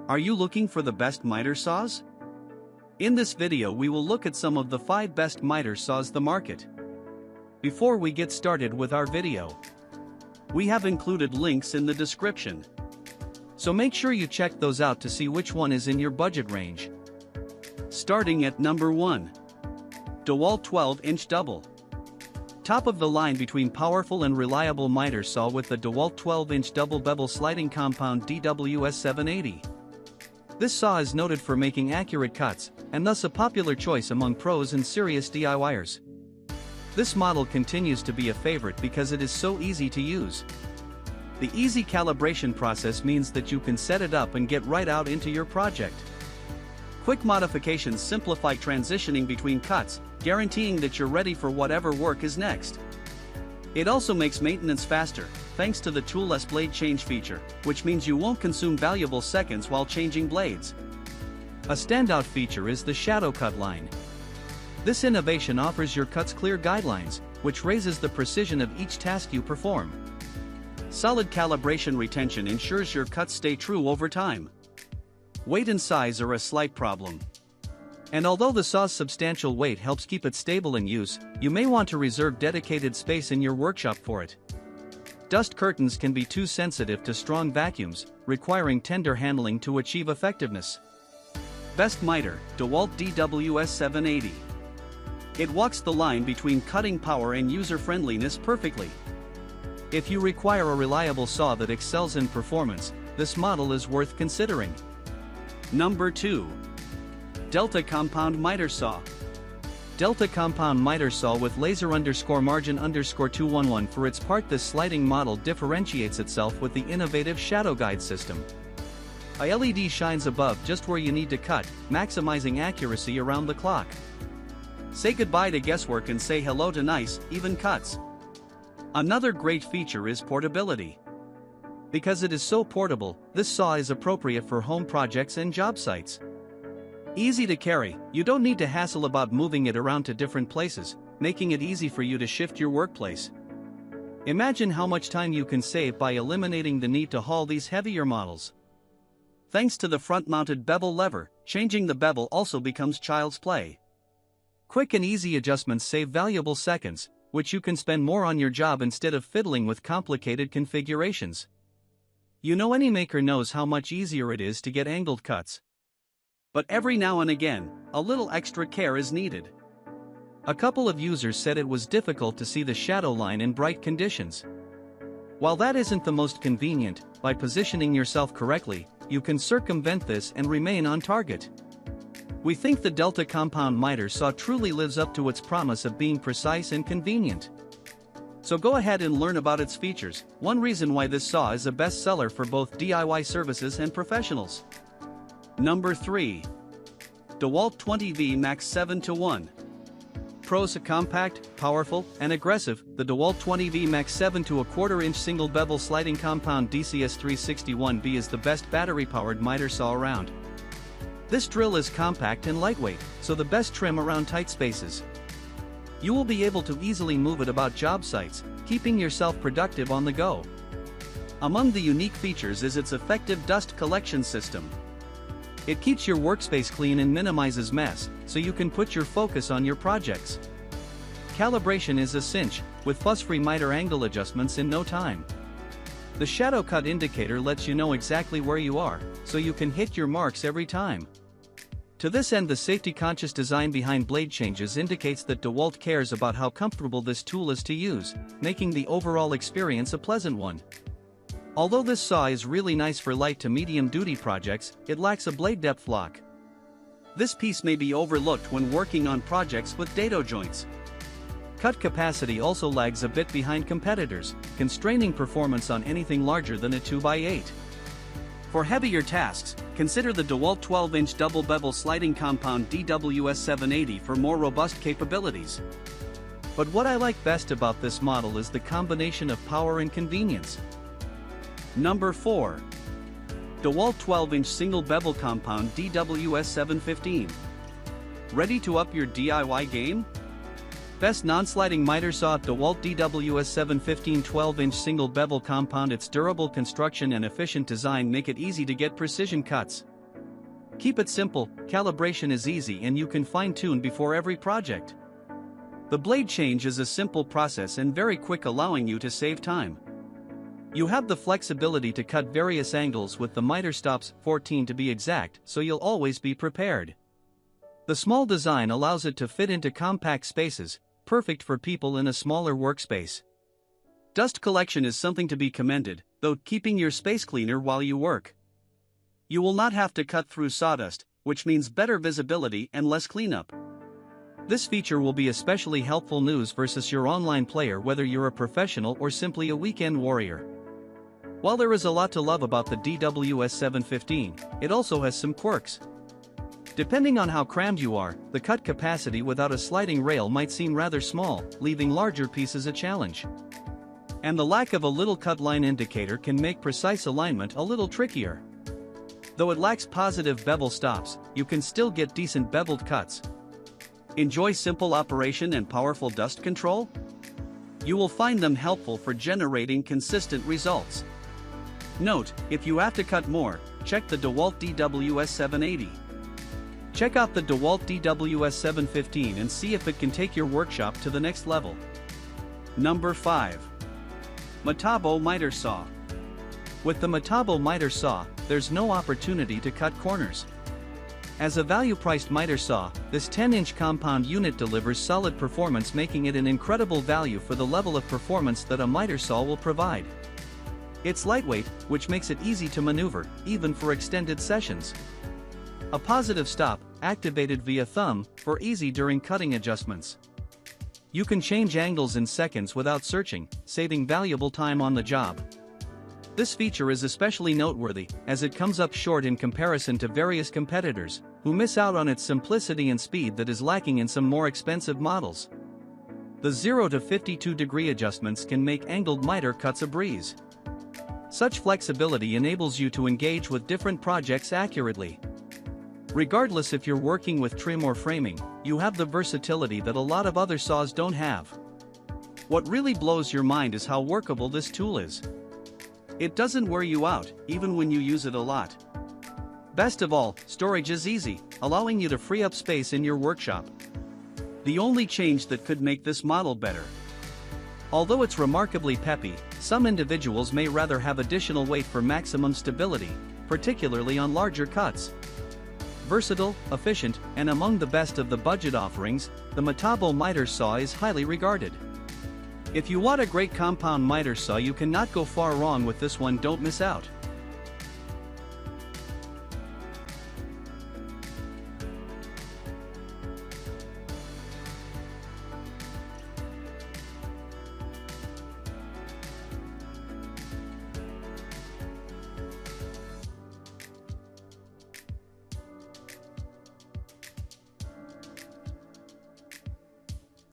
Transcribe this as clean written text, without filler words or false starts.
Are you looking for the best miter saws? In this video we will look at some of the 5 best miter saws the market. Before we get started with our video, we have included links in the description. So make sure you check those out to see which one is in your budget range. Starting at number 1. DeWalt 12-inch Double. Top of the line between powerful and reliable miter saw with the DeWalt 12-inch Double Bevel Sliding Compound DWS 780. This saw is noted for making accurate cuts, and thus a popular choice among pros and serious DIYers. This model continues to be a favorite because it is so easy to use. The easy calibration process means that you can set it up and get right out into your project. Quick modifications simplify transitioning between cuts, guaranteeing that you're ready for whatever work is next. It also makes maintenance faster, thanks to the toolless blade change feature, which means you won't consume valuable seconds while changing blades. A standout feature is the shadow cut line. This innovation offers your cuts clear guidelines, which raises the precision of each task you perform. Solid calibration retention ensures your cuts stay true over time. Weight and size are a slight problem. And although the saw's substantial weight helps keep it stable in use, you may want to reserve dedicated space in your workshop for it. Dust curtains can be too sensitive to strong vacuums, requiring tender handling to achieve effectiveness. Best miter, DeWalt DWS 780. It walks the line between cutting power and user-friendliness perfectly. If you require a reliable saw that excels in performance, this model is worth considering. Number 2. Delta Compound Miter Saw. Delta Compound Miter Saw with laser_margin_211 for its part. This sliding model differentiates itself with the innovative shadow guide system. A LED shines above just where you need to cut, maximizing accuracy around the clock. Say goodbye to guesswork and say hello to nice, even cuts. Another great feature is portability. Because it is so portable, this saw is appropriate for home projects and job sites. Easy to carry, you don't need to hassle about moving it around to different places, making it easy for you to shift your workplace. Imagine how much time you can save by eliminating the need to haul these heavier models. Thanks to the front-mounted bevel lever, changing the bevel also becomes child's play. Quick and easy adjustments save valuable seconds, which you can spend more on your job instead of fiddling with complicated configurations. You know, any maker knows how much easier it is to get angled cuts. But every now and again, a little extra care is needed. A couple of users said it was difficult to see the shadow line in bright conditions. While that isn't the most convenient, by positioning yourself correctly, you can circumvent this and remain on target. We think the Delta Compound Miter Saw truly lives up to its promise of being precise and convenient. So go ahead and learn about its features, one reason why this saw is a bestseller for both DIY services and professionals. Number 3. DeWalt 20V Max 7:1. Pros: compact, powerful, and aggressive. The DeWalt 20V Max 7:1/4-inch single bevel sliding compound DCS 361B is the best battery-powered miter saw around. This drill is compact and lightweight, so the best trim around tight spaces. You will be able to easily move it about job sites, keeping yourself productive on the go. Among the unique features is its effective dust collection system. It keeps your workspace clean and minimizes mess, so you can put your focus on your projects. Calibration is a cinch, with fuss-free miter angle adjustments in no time. The shadow cut indicator lets you know exactly where you are, so you can hit your marks every time. To this end, the safety-conscious design behind blade changes indicates that DeWalt cares about how comfortable this tool is to use, making the overall experience a pleasant one. Although this saw is really nice for light to medium-duty projects, it lacks a blade depth lock. This piece may be overlooked when working on projects with dado joints. Cut capacity also lags a bit behind competitors, constraining performance on anything larger than a 2x8. For heavier tasks, consider the DeWalt 12-inch Double Bevel Sliding Compound DWS 780 for more robust capabilities. But what I like best about this model is the combination of power and convenience. Number 4. DeWalt 12-inch Single Bevel Compound DWS 715. Ready to up your DIY game? Best non-sliding miter saw, DeWalt DWS 715 12-inch single bevel compound. Its durable construction and efficient design make it easy to get precision cuts, Keep it simple, calibration is easy and you can fine-tune before every project. The blade change is a simple process and very quick, allowing you to save time. You have the flexibility to cut various angles with the miter stops, 14 to be exact, so you'll always be prepared. The small design allows it to fit into compact spaces, perfect for people in a smaller workspace. Dust collection is something to be commended, though, keeping your space cleaner while you work. You will not have to cut through sawdust, which means better visibility and less cleanup. This feature will be especially helpful news versus your online player, whether you're a professional or simply a weekend warrior. While there is a lot to love about the DWS715, it also has some quirks. Depending on how crammed you are, the cut capacity without a sliding rail might seem rather small, leaving larger pieces a challenge. And the lack of a little cut line indicator can make precise alignment a little trickier. Though it lacks positive bevel stops, you can still get decent beveled cuts. Enjoy simple operation and powerful dust control? You will find them helpful for generating consistent results. Note, if you have to cut more, check the DeWalt DWS780. Check out the DeWalt DWS715 and see if it can take your workshop to the next level. Number 5. Metabo Miter Saw. With the Metabo Miter Saw, there's no opportunity to cut corners. As a value-priced miter saw, this 10-inch compound unit delivers solid performance, making it an incredible value for the level of performance that a miter saw will provide. It's lightweight, which makes it easy to maneuver, even for extended sessions. A positive stop, activated via thumb, for easy during cutting adjustments. You can change angles in seconds without searching, saving valuable time on the job. This feature is especially noteworthy, as it comes up short in comparison to various competitors, who miss out on its simplicity and speed that is lacking in some more expensive models. The 0 to 52 degree adjustments can make angled miter cuts a breeze. Such flexibility enables you to engage with different projects accurately. Regardless if you're working with trim or framing, you have the versatility that a lot of other saws don't have. What really blows your mind is how workable this tool is. It doesn't wear you out, even when you use it a lot. Best of all, storage is easy, allowing you to free up space in your workshop. The only change that could make this model better. Although it's remarkably peppy, some individuals may rather have additional weight for maximum stability, particularly on larger cuts. Versatile, efficient, and among the best of the budget offerings, the Metabo Miter Saw is highly regarded. If you want a great compound miter saw, you cannot go far wrong with this one. Don't miss out.